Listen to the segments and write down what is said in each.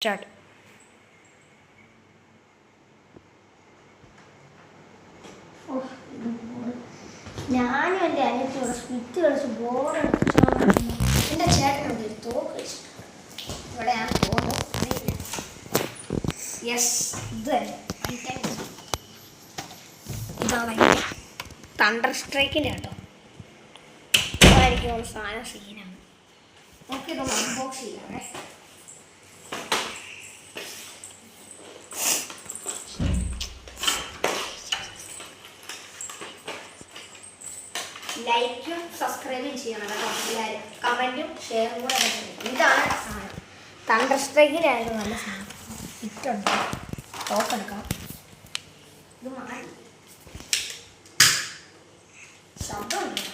Start. ഞാനും എൻ്റെ അനിയത്തിയോട് spit കളിച്ച് ബോർഡ് എൻ്റെ ചേട്ടനോട് ഒരു തോക്ക് വെച്ചിട്ട് ഇവിടെ ഞാൻ തോന്നു യെസ് ഇത് തന്നെ ഇതാണ് തണ്ടർ സ്ട്രൈക്കിൻ്റെ കേട്ടോ അതായിരിക്കും സാധനം സീനാണ് നമുക്കിതൊന്ന് അൺബോക്സ് ചെയ്യാമേ ലൈക്കും സബ്സ്ക്രൈബും ചെയ്യണം കേട്ടോ എല്ലാവരും കമൻറ്റും ഷെയറും കൂടെ ഇതാണ് സാധനം തണ്ടർ സ്ട്രൈക്കിനായിരുന്നു നല്ല സാധനം ഹിറ്റുണ്ട് ടോപ്പ് എടുക്കാം ഇത് മാറി ശബ്ദമുണ്ട്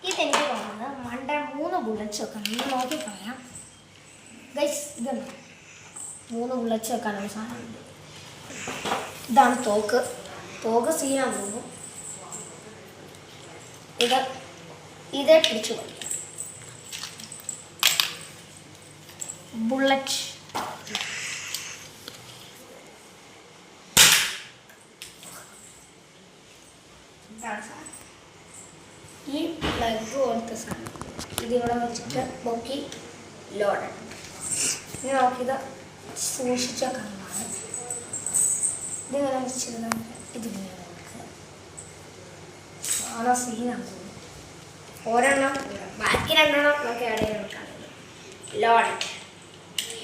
ഇതെനിക്ക് തോന്നുന്നത് മണ്ട 3 ബുള്ളറ്റ്സ് വെക്കണം ഒന്ന് നോക്കി പറയാം ഗൈസ് ഇതുണ്ട് 3 ബുള്ളറ്റ്സ് വെക്കാനുള്ള സാധനമുണ്ട് ഇതാണ് തോക്ക് സീനാൻ പോകും ഇതേ പിടിച്ചു പഠിക്കാം ബുള്ളറ്റ് ഇതാണ് സാധനം ഈ പ്ലഗ് പോലത്തെ സാധനം ഇതിവിടെ വെച്ചിട്ട് പൊക്കി ലോഡ് ഇനി നമുക്കിത് സൂക്ഷിച്ച കാണാണ് ഇതിങ്ങനെ വെച്ചിരുന്ന ഇതിങ്ങനെ നോക്കുക സാധാ സീനാണ് ഒരെണ്ണം ബാക്കി 2 എണ്ണം നമുക്ക് ഇടയിൽ നോക്കാറുണ്ട് ലോഡ്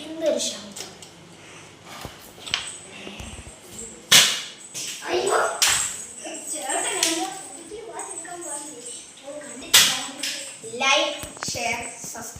എന്തൊരു ശബ്ദം അയ്യോ ലൈക്ക് ഷെയർ